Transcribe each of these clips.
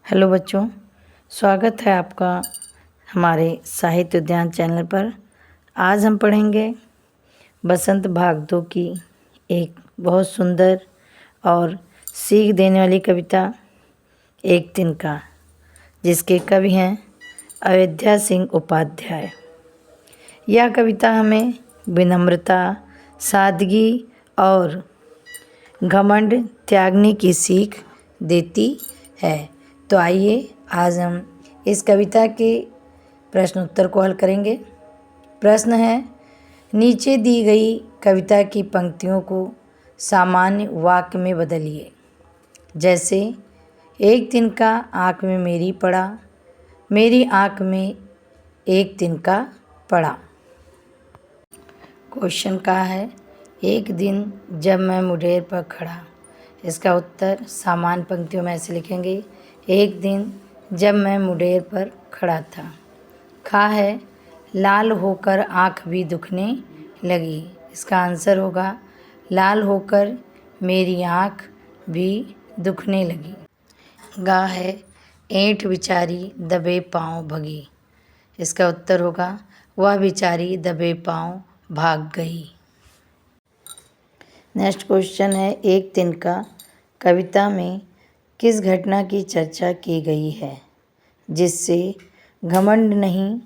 Hello बच्चों, स्वागत है आपका हमारे साहित्य उद्यान चैनल पर। आज हम पढ़ेंगे बसंत भाग 2 की एक बहुत सुंदर और सीख देने वाली कविता एक तिनका, जिसके कवि हैं अयोध्या सिंह उपाध्याय। यह कविता हमें विनम्रता, सादगी और घमंड त्यागने की सीख देती है। तो आइए आज हम इस कविता के प्रश्न उत्तर को हल करेंगे। प्रश्न है, नीचे दी गई कविता की पंक्तियों को सामान्य वाक्य में बदलिए। जैसे, एक तिनका आँख में मेरी पड़ा, मेरी आँख में एक तिनका पड़ा। क्वेश्चन का है, एक दिन जब मैं मुडेर पर खड़ा। इसका उत्तर सामान्य पंक्तियों में ऐसे लिखेंगे, एक दिन जब मैं मुडेर पर खड़ा था। खा है, लाल होकर आँख भी दुखने लगी। इसका आंसर होगा, लाल होकर मेरी आँख भी दुखने लगी। गा है, ऐंठ बिचारी दबे पाँव भगी। इसका उत्तर होगा, वह बिचारी दबे पाँव भाग गई। नेक्स्ट क्वेश्चन है, एक तिनका कविता में किस घटना की चर्चा की गई है जिससे घमंड नहीं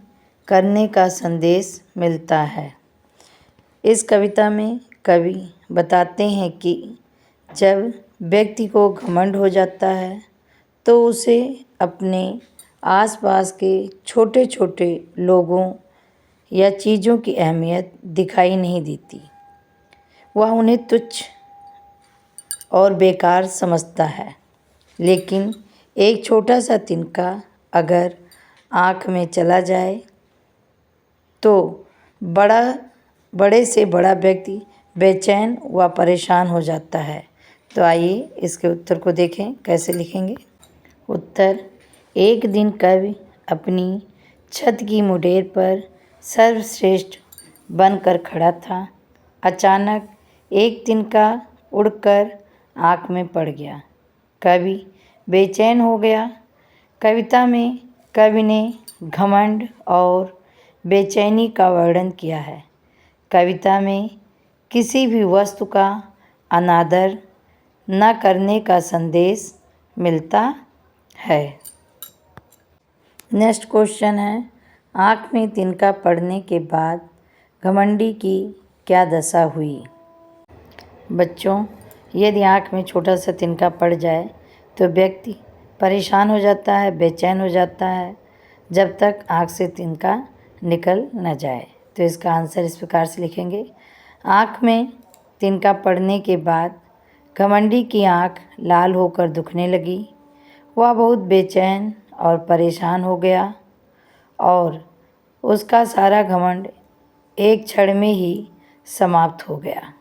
करने का संदेश मिलता है। इस कविता में कवि बताते हैं कि जब व्यक्ति को घमंड हो जाता है तो उसे अपने आसपास के छोटे छोटे लोगों या चीज़ों की अहमियत दिखाई नहीं देती। वह उन्हें तुच्छ और बेकार समझता है। लेकिन एक छोटा सा तिनका अगर आँख में चला जाए तो बड़े से बड़ा व्यक्ति बेचैन व परेशान हो जाता है। तो आइए इसके उत्तर को देखें, कैसे लिखेंगे। उत्तर, एक दिन कवि अपनी छत की मुडेर पर सर्वश्रेष्ठ बनकर खड़ा था। अचानक एक तिनका उड़कर आँख में पड़ गया। कवि बेचैन हो गया। कविता में कवि ने घमंड और बेचैनी का वर्णन किया है। कविता में किसी भी वस्तु का अनादर न करने का संदेश मिलता है। नेक्स्ट क्वेश्चन है, आँख में तिनका पड़ने के बाद घमंडी की क्या दशा हुई। बच्चों, यदि आँख में छोटा सा तिनका पड़ जाए तो व्यक्ति परेशान हो जाता है, बेचैन हो जाता है, जब तक आँख से तिनका निकल न जाए। तो इसका आंसर इस प्रकार से लिखेंगे, आँख में तिनका पड़ने के बाद घमंडी की आँख लाल होकर दुखने लगी। वह बहुत बेचैन और परेशान हो गया और उसका सारा घमंड एक क्षण में ही समाप्त हो गया।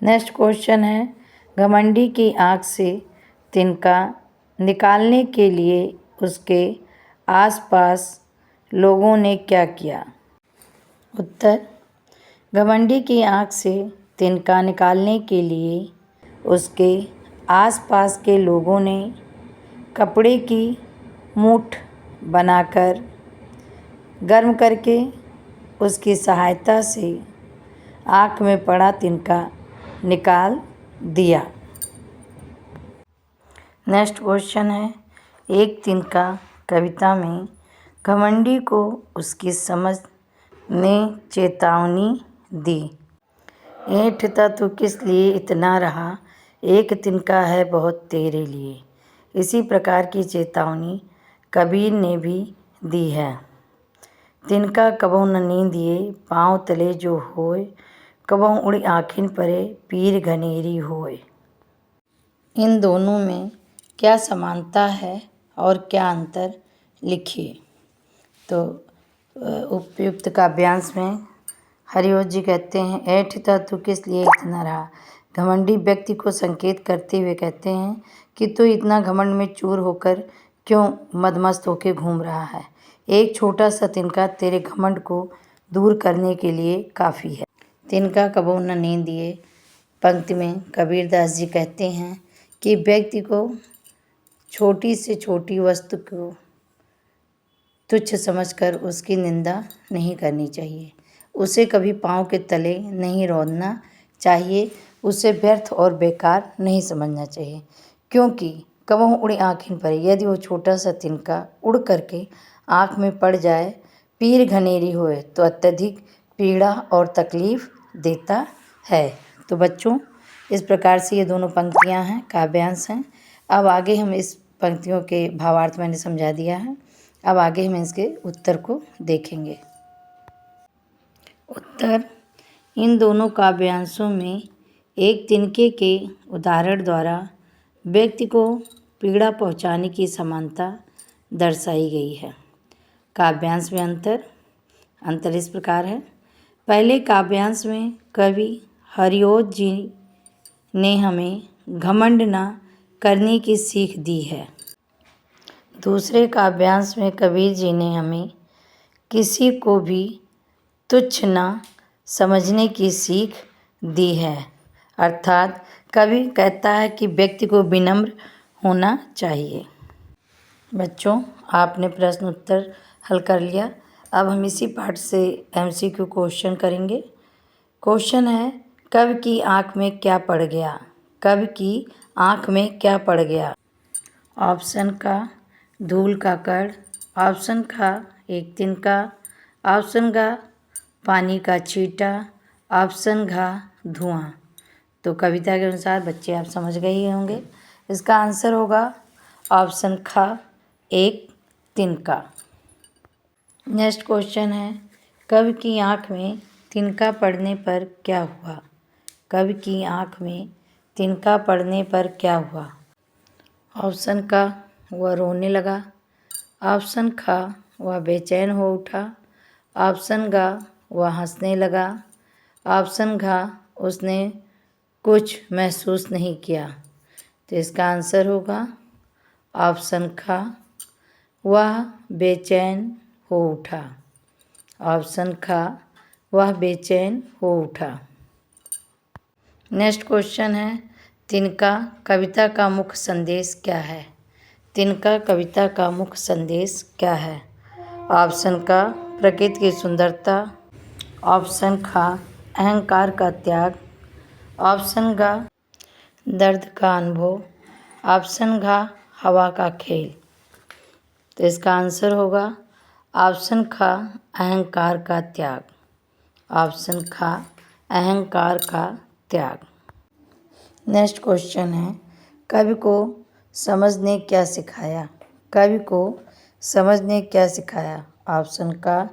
नेक्स्ट क्वेश्चन है, घमंडी की आँख से तिनका निकालने के लिए उसके आसपास लोगों ने क्या किया। उत्तर, घमंडी की आँख से तिनका निकालने के लिए उसके आसपास के लोगों ने कपड़े की मूठ बनाकर गर्म करके उसकी सहायता से आँख में पड़ा तिनका निकाल दिया। नेक्स्ट क्वेश्चन है, एक तिनका कविता में घमंडी को उसकी समझ ने चेतावनी दी। ऐंठता तू किस लिए इतना रहा, एक तिनका है बहुत तेरे लिए। इसी प्रकार की चेतावनी कबीर ने भी दी है। तिनका कबहु न नींदिए पाँव तले जो होए, कबहु उड़ी आँखिन परे पीर घनेरी होए। इन दोनों में क्या समानता है और क्या अंतर, लिखिए। तो उपयुक्त काव्यांश में हरिओं जी कहते हैं, ऐंठता तू किस लिए इतना रहा। घमंडी व्यक्ति को संकेत करते हुए कहते हैं कि तू इतना घमंड में चूर होकर क्यों मदमस्त होकर घूम रहा है। एक छोटा सा तिनका तेरे घमंड को दूर करने के लिए काफ़ी है। तिनका कबहु न नींदिए पंक्ति में कबीरदास जी कहते हैं कि व्यक्ति को छोटी से छोटी वस्तु को तुच्छ समझकर उसकी निंदा नहीं करनी चाहिए। उसे कभी पाँव के तले नहीं रौंदना चाहिए। उसे व्यर्थ और बेकार नहीं समझना चाहिए, क्योंकि कबहुँ उड़ी आँखिन पर, यदि वो छोटा सा तिनका उड़ करके आँख में पड़ जाए, पीर घनेरी होए तो अत्यधिक पीड़ा और तकलीफ देता है। तो बच्चों, इस प्रकार से ये दोनों पंक्तियाँ हैं, काव्यांश हैं। अब आगे हम इस पंक्तियों के भावार्थ मैंने समझा दिया है। अब आगे हम इसके उत्तर को देखेंगे। उत्तर: इन दोनों काव्यांशों में एक तिनके के उदाहरण द्वारा व्यक्ति को पीड़ा पहुंचाने की समानता दर्शाई गई है। काव्यांश में अंतर इस प्रकार है। पहले काव्यांश में कवि हरिओत जी ने हमें घमंड न करने की सीख दी है। दूसरे काव्यांश में कबीर जी ने हमें किसी को भी तुच्छ न समझने की सीख दी है। अर्थात कवि कहता है कि व्यक्ति को विनम्र होना चाहिए। बच्चों, आपने प्रश्न उत्तर हल कर लिया। अब हम इसी पाठ से MCQ क्वेश्चन करेंगे। क्वेश्चन है, कवि की आँख में क्या पड़ गया? कवि की आँख में क्या पड़ गया? ऑप्शन का धूल का कण, ऑप्शन का एक तिनका, ऑप्शन का पानी का छींटा, ऑप्शन घ धुआं। तो कविता के अनुसार बच्चे आप समझ गए ही होंगे। इसका आंसर होगा ऑप्शन ख, एक तिनका। नेक्स्ट क्वेश्चन है, कवि की आँख में तिनका पड़ने पर क्या हुआ? कवि की आँख में तिनका पड़ने पर क्या हुआ? ऑप्शन का वह रोने लगा, ऑप्शन ख वह बेचैन हो उठा, ऑप्शन ग वह हंसने लगा, ऑप्शन घ उसने कुछ महसूस नहीं किया। तो इसका आंसर होगा ऑप्शन ख, वह बेचैन हो उठा। ऑप्शन ख, वह बेचैन हो उठा। नेक्स्ट क्वेश्चन है, तिनका कविता का मुख्य संदेश क्या है? तिनका कविता का मुख्य संदेश क्या है? ऑप्शन का प्रकृति की सुंदरता, ऑप्शन ख अहंकार का त्याग, ऑप्शन ग दर्द का अनुभव, ऑप्शन घ हवा का खेल। तो इसका आंसर होगा ऑप्शन ख अहंकार का त्याग। ऑप्शन ख अहंकार का त्याग। नेक्स्ट क्वेश्चन है, कवि को समझ ने क्या सिखाया? कवि को समझ ने क्या सिखाया? ऑप्शन का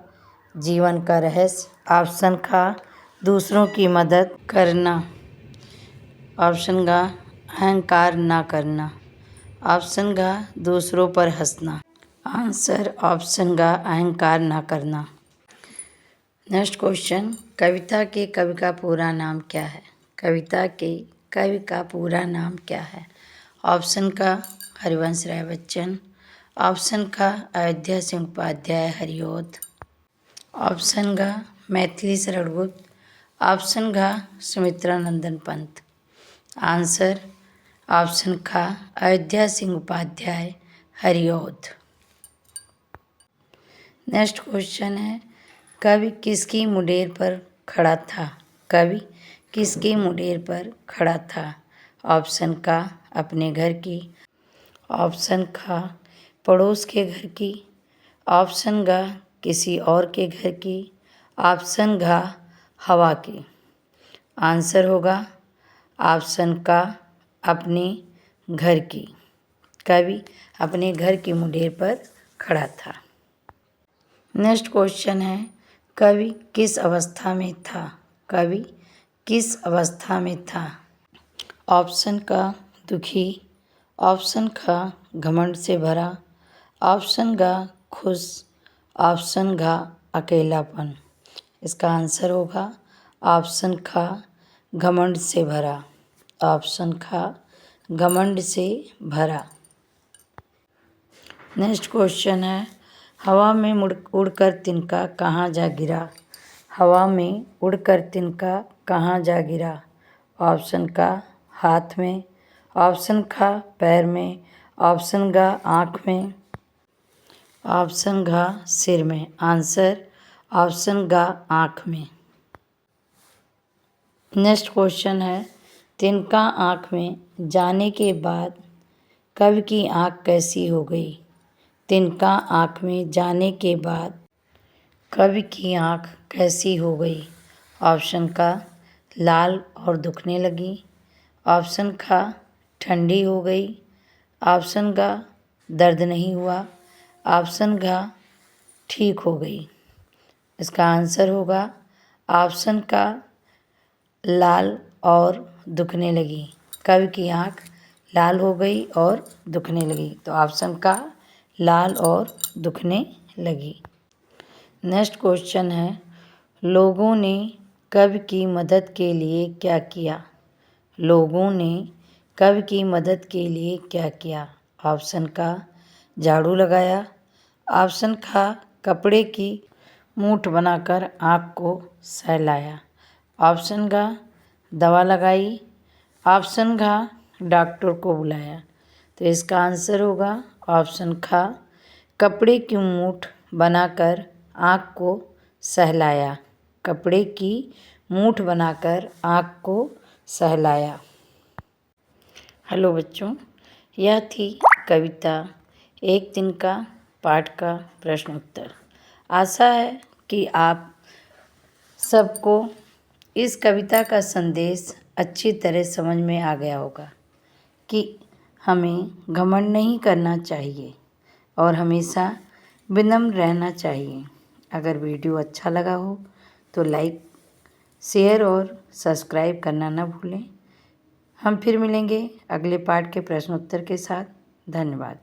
जीवन का रहस्य, ऑप्शन ख दूसरों की मदद करना, ऑप्शन ग अहंकार ना करना, ऑप्शन ग दूसरों पर हंसना। आंसर ऑप्शन ग अहंकार ना करना। नेक्स्ट क्वेश्चन, कविता के कवि का पूरा नाम क्या है? कविता के कवि का पूरा नाम क्या है? ऑप्शन का हरिवंश राय बच्चन, ऑप्शन का अयोध्या सिंह उपाध्याय हरिओत, ऑप्शन ग मैथिली शरण गुप्त, ऑप्शन घ सुमित्रा नंदन पंत। आंसर ऑप्शन ख अयोध्या सिंह उपाध्याय हरिओत। नेक्स्ट क्वेश्चन है, कवि किसकी मुंडेर पर खड़ा था? कवि किसकी मुंडेर पर खड़ा था? ऑप्शन का अपने घर की, ऑप्शन ख पड़ोस के घर की, ऑप्शन ग किसी और के घर की, ऑप्शन घ हवा की। आंसर होगा ऑप्शन का अपने घर की। कवि अपने घर की मुंडेर पर खड़ा था। नेक्स्ट क्वेश्चन है, कवि किस अवस्था में था? कवि किस अवस्था में था? ऑप्शन का दुखी, ऑप्शन ख घमंड से भरा, ऑप्शन ग खुश, ऑप्शन घ अकेलापन। इसका आंसर होगा ऑप्शन ख घमंड से भरा। ऑप्शन ख घमंड से भरा। नेक्स्ट क्वेश्चन है, हवा में उड़कर तिनका कहाँ जा गिरा? हवा में उड़कर तिनका कहाँ जा गिरा? ऑप्शन का हाथ में, ऑप्शन ख पैर में, ऑप्शन ग आँख में, ऑप्शन घ सिर में। आंसर ऑप्शन ग आँख में। नेक्स्ट क्वेश्चन है, तिनका आँख में जाने के बाद कवि की आँख कैसी हो गई? तिनका आँख में जाने के बाद कवि की आँख कैसी हो गई? ऑप्शन का लाल और दुखने लगी, ऑप्शन खा ठंडी हो गई, ऑप्शन गा दर्द नहीं हुआ, ऑप्शन घा ठीक हो गई। इसका आंसर होगा ऑप्शन का लाल और दुखने लगी। कवि की आँख लाल हो गई और दुखने लगी, तो ऑप्शन का लाल और दुखने लगी। नेक्स्ट क्वेश्चन है, लोगों ने कवि की मदद के लिए क्या किया? लोगों ने कवि की मदद के लिए क्या किया? ऑप्शन का झाड़ू लगाया, ऑप्शन खा कपड़े की मूठ बनाकर आँख को सहलाया, ऑप्शन घा दवा लगाई, ऑप्शन घा डॉक्टर को बुलाया। तो इसका आंसर होगा ऑप्शन खा कपड़े की मूठ बनाकर आँख को सहलाया। कपड़े की मूठ बनाकर आँख को सहलाया। हेलो बच्चों, यह थी कविता एक दिन का पाठ का प्रश्न उत्तर। आशा है कि आप सबको इस कविता का संदेश अच्छी तरह समझ में आ गया होगा कि हमें घमंड नहीं करना चाहिए और हमेशा विनम्र रहना चाहिए। अगर वीडियो अच्छा लगा हो तो लाइक, शेयर और सब्सक्राइब करना न भूलें। हम फिर मिलेंगे अगले पाठ के प्रश्न उत्तर के साथ। धन्यवाद।